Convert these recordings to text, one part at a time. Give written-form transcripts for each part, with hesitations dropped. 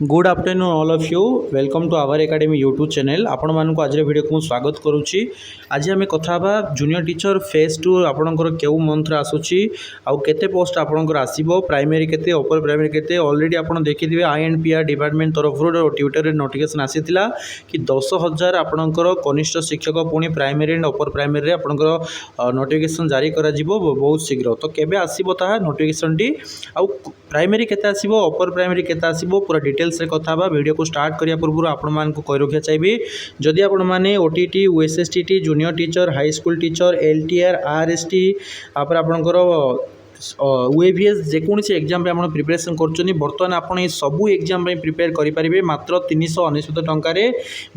Good afternoon all of you welcome to our academy YouTube channel आपण मानक आज video को स्वागत करुच्ची। आज आम कथा जूनियर टीचर फेज 2 आपणकर क्यों मंथ आसूची आउ केते पोस्ट आपणकर आसीबो प्राइमरी केते अपर प्राइमरी केते ऑलरेडी आपण देखिथिबे INPR डिपार्टमेंट तरफ ट्विटर नोटिफिकेशन आसीथिला कि 10,000 आपणकर कनिष्ठ शिक्षक पुणी प्राइमरी एंड अपर प्राइमरी आपणकर नोटिफिकेशन जारी करा जिवो बहुत शीघ्र। तो केबे आसीबो ता नोटिफिकेशन टी आउ प्राइमरी केते आसीबो अपर प्राइमरी केते आसीबो पूरा डिटेल्स रे कथा बा वीडियो को स्टार्ट करिया पूर्व आपण मान को कहि रखिया चाहिए जदि आपण माने OTT USSTT junior teacher high school teacher LTR RST आपर आपनकर UAVS जेकोसी एग्जाम पे आप प्रिपरेशन कर बर्तमान आपड़ सबू एग्जाम प्रिपेयर करेंगे मात्र 399 टकर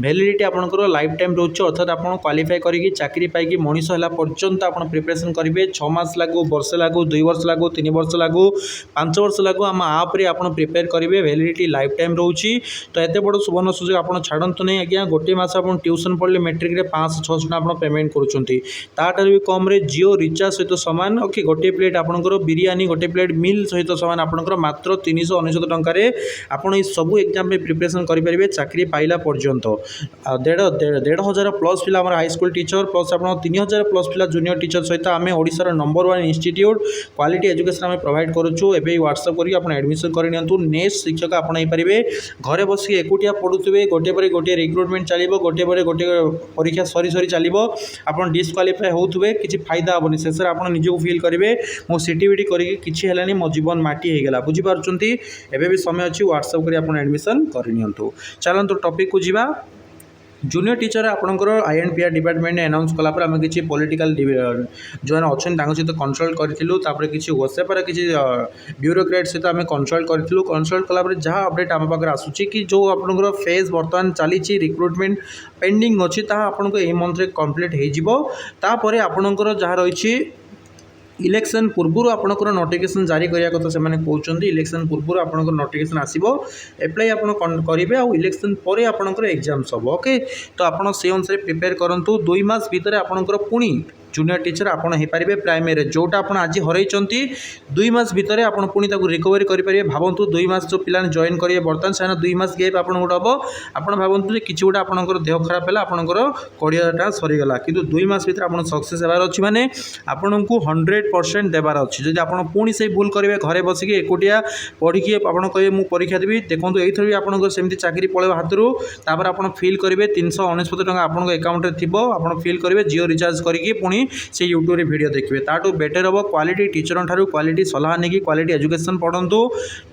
भैलिडिटी आपंकर लाइफ टाइम रोचे अर्थात आप क्वालिफाई करके चाकरी पाई मनीष है पर्यंत आप प्रिपरेशन करेंगे 6 मास लागू वर्षे लागू 2 वर्ष लागू 3 वर्ष लागू 5 वर्ष लागू आम आप्रे आप प्रिपेयर करेंगे भैलिडिटी लाइफ टाइम रोचे। तो एत बड़ सुवर्ण सुजोग आप छाड़ू नहीं आज्ञा गोटे मस आप ट्यूशन पढ़ले मेट्रिक में 500-600 आप पेमेंट करुँच भी कम जियो रिचार्ज सहित सामान ओके गोटे प्लेट आप बिरियानी गोटे प्लेट मिल सहित सामान आपंकर मात्र 399 टकर आपड़ सबू एग्जाम प्रिपरेशन करेंगे चाकरी पाइला पर्यंत 1,500 प्लस पिला हाई स्कूल टीचर प्लस आप 3,000 प्लस पिला जूनियर टीचर सहित आम ओडिशार नंबर 1 इंस्टीट्यूट क्वालिटी एजुकेशन आम प्रोवाइड करुँ। एवं व्हाट्सअप करके एडमिशन कर नेक्स्ट शिक्षक आप पारे घरे बस एकुटिया पढ़ुवे गोटे पर गोटे रिक्रुटमेंट चलो गोटे पर गोटे परीक्षा सरी सरी चलो आप डिस्क्वालीफाई होते कि फायदा हेनी शेष आप निजक फिल करेंगे मो सीटीवीटी करके किसी है मो जीवन माटी होगला बुझीपार्टी एवं भी समय अच्छी व्हाट्सअप कर एडमिशन करनी। चलते टॉपिक को जीवा जूनियर टीचर आपंकर INPR डिपार्टमेंट ने अनाउंस कलापर आम कि पॉलिटिकल जो अच्छा सहित कनसल्ट करूँ किसी व्हाट्सएप किसी ब्यूरोक्रेट सहित आम कनसल्ट करूँ कनसल्ट कलापर जहाँ अपडेट आम पाखे आसूँ कि जो आपंकर फेज बर्तमान चली रिक्रुटमेंट पेंडिंग अच्छी आपको यही मंथ कंप्लीट होपर आपंकर जहाँ रही इलेक्शन पूर्व आपंकर नोटिफिकेशन जारी करिया कथा से कहते इलेक्शन पूर्व आपंकर नोटिफिकेशन आसीबो एप्लाई आप करेंगे आ इलेक्शन पर आपंकर एग्जाम सब ओके। तो आप से अनुसार प्रिपेयर करूँ 2 मास भितर आपंकर पुणी जूनियर टीचर आपड़ हो पारे प्राइमरी जोटा आप आज हर 2 मास भितर आप पुणी रिकवरी करेंगे भावतु 2 मास जो पिला जॉइन करेंगे बर्तमान से 2 मास गैप आप गोटे हम आप भावतु कि गोटे आपंकर देह खराब है आपंकर करियरटा सरीगला कि 2 मास भितर आप सक्सेस होबार अच्छी मैंने आपन को 100% देवार अच्छी जब आप पुणी से भूल करेंगे घरे बसिक एकुटिया पढ़ी आप कहे मुझे परीक्षा देवी देखो ये भी आपंकर सेमती चाकरी पड़े हाथरू तापर आप फिल करेंगे 399 टका आप अकाउंट थी आप फिल करेंगे जियो रिचार्ज करके पुणी से यूट्यूब रे वीडियो देखिए ताठू बेटर हम क्वालिटी टीचर ठारू क्वालिटी सलाह नहीं क्वालिटी एजुकेशन पढ़ु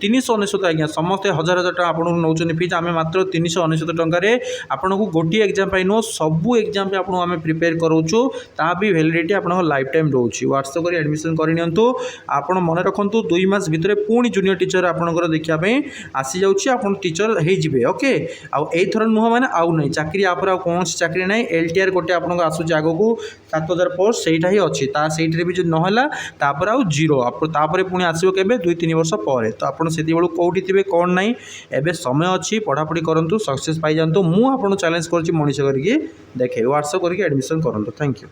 399 आज्ञा समस्ते 1,000 टका आपको नौ फीस आम मात्र 399 टकर आपको गोटे एग्जाम नुह सबू एग्जाम आपको आम प्रिपेयर करूँ ता भी वैलिडिटी आप लाइफ टाइम रोचे व्हाट्सअप कर एडमिशन करनी आप मन रखु 2 मास भितर पुणी जूनियर टीचर आपंकर देखापी आसी जाऊँगी आप टीचर होइजिबे ओके आउर नुह मैंने आउ नहीं चाकरी आप कौन चाकरी ना LTR गोटे आपको आसूँ आगू 7,000 पोस्ट सेटा ही अच्छी से भी जो नहला तापर आउ जीरो तापर पुणी आसो के 2-3 वर्ष पर तो आप से कौटी थे कौन ना एवं समय अच्छी पढ़ापढ़ी करूँ सक्सेस पाई जातु मुझे चैलेंज कर मनीष करके देखे व्हाट्सअप करके एडमिशन करूँ। Thank you.